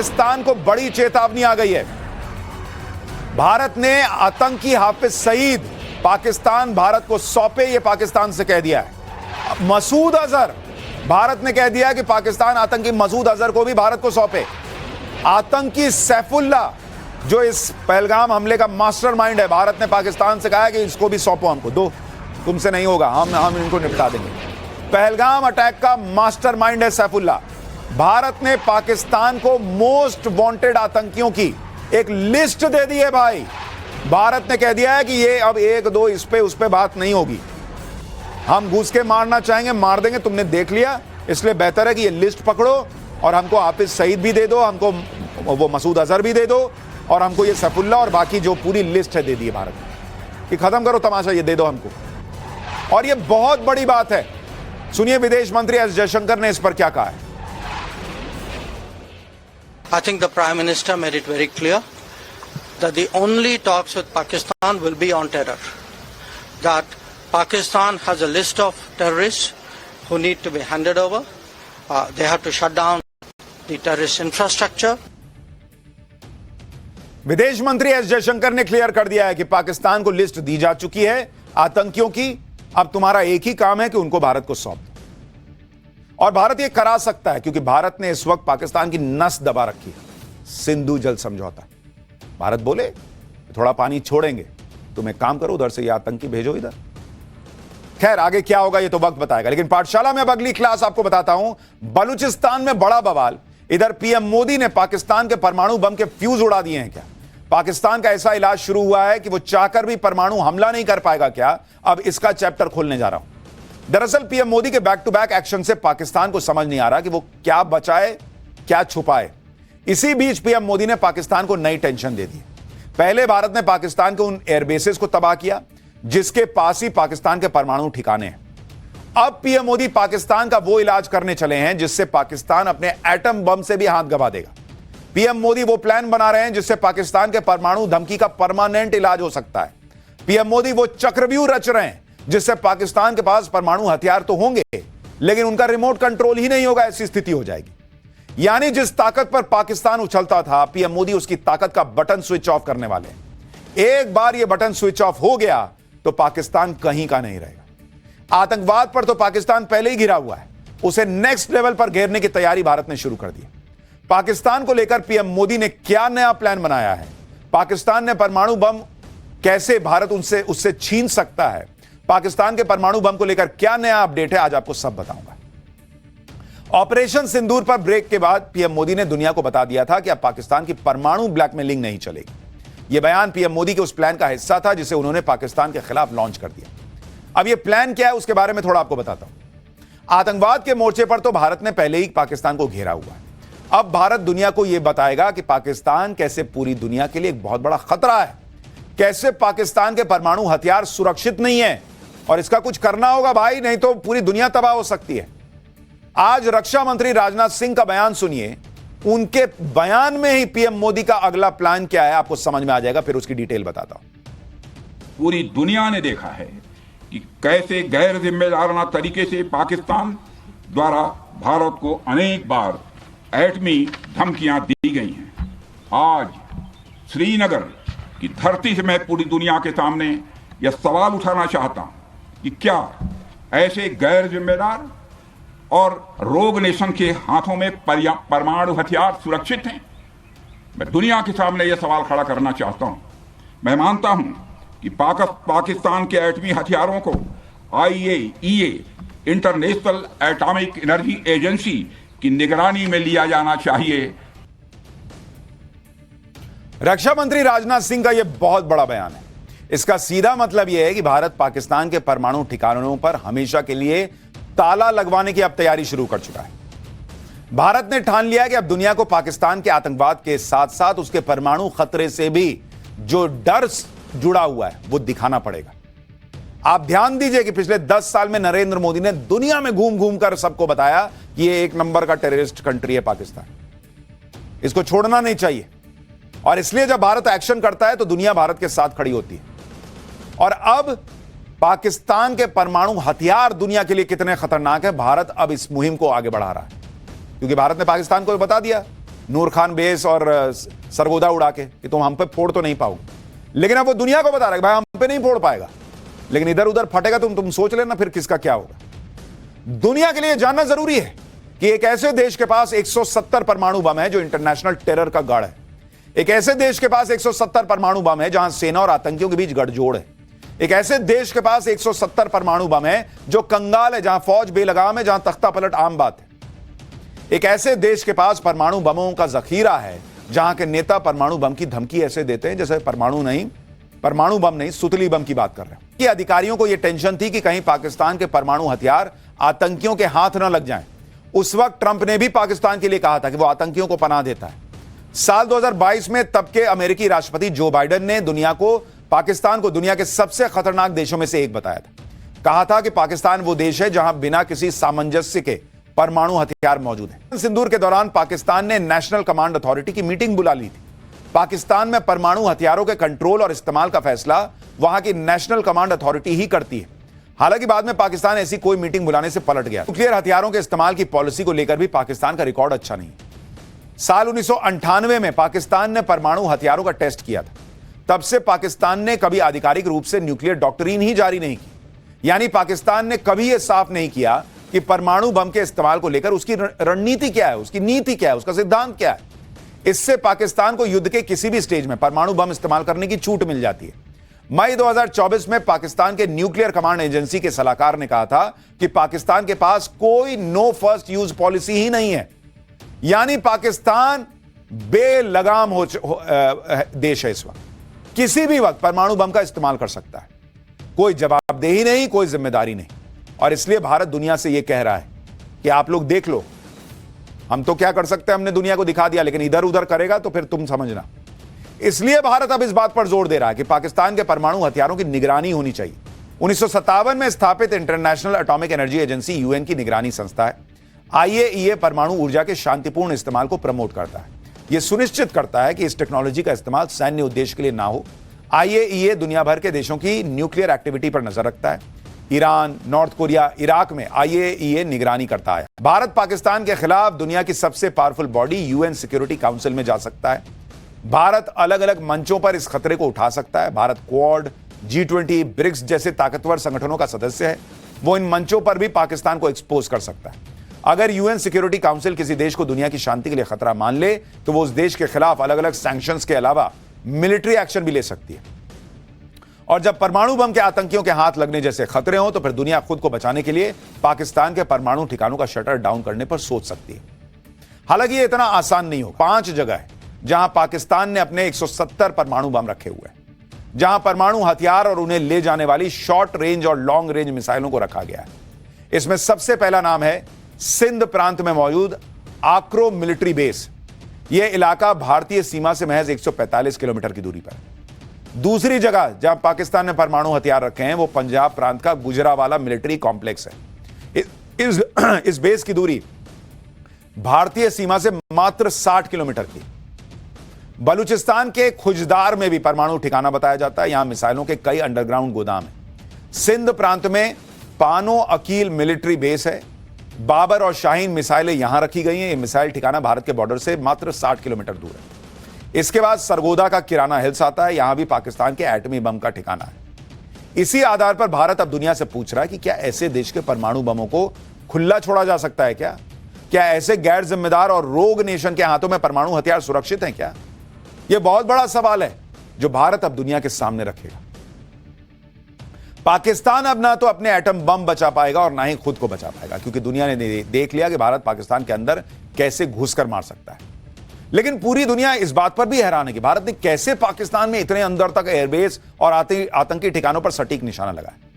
पाकिस्तान को बड़ी चेतावनी आ गई है। भारत ने आतंकी हाफिज सईद पाकिस्तान भारत को सौंपे, यह पाकिस्तान से कह दिया है। मसूद अजहर, भारत ने कह दिया कि पाकिस्तान आतंकी मसूद अजहर को भी भारत को सौंपे। आतंकी सैफुल्लाह, जो इस पहलगाम हमले का मास्टरमाइंड है, भारत ने पाकिस्तान से कहा है कि इसको भी सौंपो, हमको दो, तुमसे नहीं होगा, हम इनको निपटा देंगे। पहलगाम अटैक का मास्टरमाइंड है सैफुल्लाह। भारत ने पाकिस्तान को मोस्ट वांटेड आतंकियों की एक लिस्ट दे दी है भाई। भारत ने कह दिया है कि ये अब एक दो इस पे उस पे बात नहीं होगी, हम घुस के मारना चाहेंगे मार देंगे, तुमने देख लिया, इसलिए बेहतर है कि ये लिस्ट पकड़ो और हमको हाफिज सईद भी दे दो, हमको वो मसूद अजहर भी दे दो, और हमको ये सैफुल्लाह और बाकी जो पूरी लिस्ट है दे दी है भारत ने कि खत्म करो तमाशा, ये दे दो हमको। और ये बहुत बड़ी बात है। सुनिए विदेश मंत्री एस जयशंकर ने इस पर क्या कहा है। I think the Prime Minister made it very clear that the only talks with Pakistan will be on terror. That Pakistan has a list of terrorists who need to be handed over. They have to shut down the terrorist infrastructure. विदेश मंत्री S Jaishankar ने clear कर दिया है कि पाकिस्तान को list दी जा चुकी है आतंकियों की, अब तुम्हारा एक ही काम है कि उनको भारत को सौंप दो। और भारत ये करा सकता है क्योंकि भारत ने इस वक्त पाकिस्तान की नस दबा रखी है, सिंधु जल समझौता। भारत बोले थोड़ा पानी छोड़ेंगे, तुम एक काम करो, उधर से ये आतंकी भेजो इधर। खैर आगे क्या होगा ये तो वक्त बताएगा, लेकिन पाठशाला में अब अगली क्लास आपको बताता हूं। बलूचिस्तान में बड़ा बवाल, इधर पीएम मोदी ने पाकिस्तान के परमाणु बम के फ्यूज उड़ा दिए हैं क्या? पाकिस्तान का ऐसा इलाज शुरू हुआ है कि वो चाहकर भी परमाणु हमला नहीं कर पाएगा क्या? अब इसका चैप्टर खोलने जा रहा हूं। दरअसल पीएम मोदी के बैक टू बैक एक्शन से पाकिस्तान को समझ नहीं आ रहा कि वो क्या बचाए क्या छुपाए। इसी बीच पीएम मोदी ने पाकिस्तान को नई टेंशन दे दी। पहले भारत ने पाकिस्तान के उन एयरबेसेस को तबाह किया जिसके पास ही पाकिस्तान के परमाणु ठिकाने हैं। अब पीएम मोदी पाकिस्तान का वो इलाज करने चले हैं जिससे पाकिस्तान अपने एटम बम से भी हाथ गवा देगा। पीएम मोदी वो प्लान बना रहे हैं जिससे पाकिस्तान के परमाणु धमकी का परमानेंट इलाज हो सकता है। पीएम मोदी वो चक्रव्यूह रच रहे हैं जिससे पाकिस्तान के पास परमाणु हथियार तो होंगे लेकिन उनका रिमोट कंट्रोल ही नहीं होगा, ऐसी स्थिति हो जाएगी। यानी जिस ताकत पर पाकिस्तान उछलता था, पीएम मोदी उसकी ताकत का बटन स्विच ऑफ करने वाले हैं। एक बार यह बटन स्विच ऑफ हो गया तो पाकिस्तान कहीं का नहीं रहेगा। आतंकवाद पर तो पाकिस्तान पहले ही घिरा हुआ है, उसे नेक्स्ट लेवल पर घेरने की तैयारी भारत ने शुरू कर दी। पाकिस्तान को लेकर पीएम मोदी ने क्या नया प्लान बनाया है, पाकिस्तान ने परमाणु बम कैसे भारत उससे छीन सकता है, पाकिस्तान के परमाणु बम को लेकर क्या नया अपडेट है, आज आपको सब बताऊंगा। ऑपरेशन सिंदूर पर ब्रेक के बाद पीएम मोदी ने दुनिया को बता दिया था कि अब पाकिस्तान की परमाणु ब्लैकमेलिंग नहीं चलेगी। यह बयान पीएम मोदी के उस प्लान का हिस्सा था जिसे उन्होंने पाकिस्तान के खिलाफ लॉन्च कर दिया। अब यह प्लान क्या है उसके बारे में थोड़ा आपको बताता हूं। आतंकवाद के मोर्चे पर तो भारत ने पहले ही पाकिस्तान को घेरा हुआ है। अब भारत दुनिया को यह बताएगा कि पाकिस्तान कैसे पूरी दुनिया के लिए एक बहुत बड़ा खतरा है, कैसे पाकिस्तान के परमाणु हथियार सुरक्षित नहीं है और इसका कुछ करना होगा भाई, नहीं तो पूरी दुनिया तबाह हो सकती है। आज रक्षा मंत्री राजनाथ सिंह का बयान सुनिए, उनके बयान में ही पीएम मोदी का अगला प्लान क्या है आपको समझ में आ जाएगा, फिर उसकी डिटेल बताता हूं। पूरी दुनिया ने देखा है कि कैसे गैर जिम्मेदाराना तरीके से पाकिस्तान द्वारा भारत को अनेक बार एटमी धमकियां दी गई हैं। आज श्रीनगर की धरती से मैं पूरी दुनिया के सामने यह सवाल उठाना चाहता हूं कि क्या ऐसे गैर जिम्मेदार और रोग नेशन के हाथों में परमाणु हथियार सुरक्षित हैं? मैं दुनिया के सामने यह सवाल खड़ा करना चाहता हूं। मैं मानता हूं कि पाकिस्तान के एटमी हथियारों को IAEA international atomic energy agency की निगरानी में लिया जाना चाहिए। रक्षा मंत्री राजनाथ सिंह का यह बहुत बड़ा बयान है। इसका सीधा मतलब यह है कि भारत पाकिस्तान के परमाणु ठिकानों पर हमेशा के लिए ताला लगवाने की अब तैयारी शुरू कर चुका है। भारत ने ठान लिया है कि अब दुनिया को पाकिस्तान के आतंकवाद के साथ साथ उसके परमाणु खतरे से भी जो डर जुड़ा हुआ है वो दिखाना पड़ेगा। आप ध्यान दीजिए कि पिछले 10 साल में नरेंद्र मोदी ने दुनिया में घूम घूम कर सबको बताया कि ये एक नंबर का टेररिस्ट कंट्री है पाकिस्तान, इसको छोड़ना नहीं चाहिए। और इसलिए जब भारत एक्शन करता है तो दुनिया भारत के साथ खड़ी होती है। और अब पाकिस्तान के परमाणु हथियार दुनिया के लिए कितने खतरनाक है, भारत अब इस मुहिम को आगे बढ़ा रहा है, क्योंकि भारत ने पाकिस्तान को बता दिया नूर खान बेस और सरगोदा उड़ा के कि तुम हम पे फोड़ तो नहीं पाओगे, लेकिन अब वो दुनिया को बता रहा है भाई हम पे नहीं फोड़ पाएगा, लेकिन इधर उधर फटेगा तुम सोच लेना फिर किसका क्या होगा। दुनिया के लिए जानना जरूरी है कि एक ऐसे देश के पास 170 परमाणु बम है जो इंटरनेशनल टेरर का गढ़ है। एक ऐसे देश के पास 170 परमाणु बम है जहां सेना और आतंकियों के बीच गठजोड़ है। एक ऐसे देश के पास 170 परमाणु बम है जो कंगाल है, जहां फौज बेलगाम है, जहां तख्ता पलट आम बात है। एक ऐसे देश के पास परमाणु बमों का जखीरा है जहां के नेता परमाणु बम की धमकी ऐसे देते हैं जैसे परमाणु बम नहीं सुतली बम की बात कर रहे हैं। कि अधिकारियों को यह टेंशन थी कि कहीं पाकिस्तान के परमाणु हथियार आतंकियों के हाथ न लग जाएं। उस वक्त ट्रंप ने भी पाकिस्तान के लिए कहा था कि वो आतंकियों को पनाह देता है। साल 2022 में तब के अमेरिकी राष्ट्रपति जो बाइडेन ने पाकिस्तान को दुनिया के सबसे खतरनाक देशों में से एक बताया था। कहा था कि पाकिस्तान वो देश है जहां बिना किसी सामंजस्य के परमाणु हथियार मौजूद हैं। सिंदूर के दौरान पाकिस्तान ने नेशनल कमांड अथॉरिटी की मीटिंग बुला ली थी। पाकिस्तान में परमाणु हथियारों के कंट्रोल और इस्तेमाल का फैसला वहां की नेशनल कमांड अथॉरिटी ही करती है। हालांकि बाद में पाकिस्तान ऐसी कोई मीटिंग बुलाने से पलट गया। न्यूक्लियर हथियारों के इस्तेमाल की पॉलिसी को लेकर भी पाकिस्तान का रिकॉर्ड अच्छा नहीं है। साल 1998 में पाकिस्तान ने परमाणु हथियारों का टेस्ट किया था। तब से पाकिस्तान ने कभी आधिकारिक रूप से न्यूक्लियर डॉक्ट्रिन ही जारी नहीं की, यानी पाकिस्तान ने कभी यह साफ नहीं किया कि परमाणु बम के इस्तेमाल को लेकर उसकी रणनीति क्या है, उसकी नीति क्या है, उसका सिद्धांत क्या है। इससे पाकिस्तान को युद्ध के किसी भी स्टेज में परमाणु बम इस्तेमाल करने की छूट मिल जाती है। मई 2024 में पाकिस्तान के न्यूक्लियर कमांड एजेंसी के सलाहकार ने कहा था कि पाकिस्तान के पास कोई नो फर्स्ट यूज पॉलिसी ही नहीं है, यानी पाकिस्तान बेलगाम देश है। इस वक्त किसी भी वक्त परमाणु बम का इस्तेमाल कर सकता है, कोई जवाबदेही नहीं, कोई जिम्मेदारी नहीं। और इसलिए भारत दुनिया से यह कह रहा है कि आप लोग देख लो, हम तो क्या कर सकते हैं, हमने दुनिया को दिखा दिया, लेकिन इधर उधर करेगा तो फिर तुम समझना। इसलिए भारत अब इस बात पर जोर दे रहा है कि पाकिस्तान के परमाणु हथियारों की निगरानी होनी चाहिए। 1957 में स्थापित international atomic energy agency UN की निगरानी संस्था है। IAEA परमाणु ऊर्जा के शांतिपूर्ण इस्तेमाल को प्रमोट करता है। यह सुनिश्चित करता है कि इस टेक्नोलॉजी का इस्तेमाल सैन्य उद्देश्य के लिए ना हो। IAEA दुनिया भर के देशों की न्यूक्लियर एक्टिविटी पर नजर रखता है। ईरान, नॉर्थ कोरिया, इराक में IAEA निगरानी करता है। भारत पाकिस्तान के खिलाफ दुनिया की सबसे powerful body UN security council में जा सकता है। भारत अलग अलग मंचों पर इस खतरे को उठा सकता है। भारत क्वाड, G20, ब्रिक्स जैसे ताकतवर संगठनों का सदस्य है। वो इन मंचों पर भी पाकिस्तान को एक्सपोज कर सकता है। अगर UN सिक्योरिटी काउंसिल किसी देश को दुनिया की शांति के लिए खतरा मान ले तो वो उस देश के खिलाफ अलग अलग सैंक्शंस के अलावा मिलिट्री एक्शन भी ले सकती है। और जब परमाणु बम के आतंकियों के हाथ लगने जैसे खतरे हों तो फिर दुनिया खुद को बचाने के लिए पाकिस्तान के परमाणु ठिकानों का शटर डाउन करने पर सोच सकती है। हालांकि ये इतना आसान नहीं होगा। 5 जगह है जहां पाकिस्तान ने अपने 170 परमाणु बम रखे हुए हैं, जहां परमाणु हथियार और उन्हें ले जाने वाली शॉर्ट रेंज और लॉन्ग रेंज मिसाइलों को रखा गया है। इसमें सबसे पहला नाम है सिंध प्रांत में मौजूद आक्रो मिलिट्री बेस। यह इलाका भारतीय सीमा से महज 145 किलोमीटर की दूरी पर है। दूसरी जगह जहां पाकिस्तान ने परमाणु हथियार रखे हैं वो पंजाब प्रांत का गुजरावाला मिलिट्री कॉम्प्लेक्स है। इस बेस की दूरी भारतीय सीमा से मात्र 60 किलोमीटर की। बलूचिस्तान के खुजदार में भी परमाणु ठिकाना बताया जाता है। यहां मिसाइलों के कई अंडरग्राउंड गोदाम हैं। सिंध प्रांत में पानो अकील मिलिट्री बेस है। बाबर और शाहीन मिसाइलें यहां रखी गई हैं। यह मिसाइल ठिकाना भारत के बॉर्डर से मात्र 60 किलोमीटर दूर है। इसके बाद सरगोदा का किराना हिल्स आता है। यहां भी पाकिस्तान के एटमी बम का ठिकाना है। इसी आधार पर भारत अब दुनिया से पूछ रहा है कि क्या ऐसे देश के परमाणु बमों को खुला छोड़ा जा सकता है क्या ऐसे गैर जिम्मेदार और रोग नेशन के हाथों में परमाणु हथियार सुरक्षित हैं क्या? यह बहुत बड़ा सवाल है जो भारत अब दुनिया के सामने रखेगा। पाकिस्तान अब ना तो अपने एटम बम बचा पाएगा और ना ही खुद को बचा पाएगा, क्योंकि दुनिया ने देख लिया कि भारत पाकिस्तान के अंदर कैसे घुसकर मार सकता है। लेकिन पूरी दुनिया इस बात पर भी हैरान है कि भारत ने कैसे पाकिस्तान में इतने अंदर तक एयरबेस और आतंकी ठिकानों पर सटीक निशाना लगाया।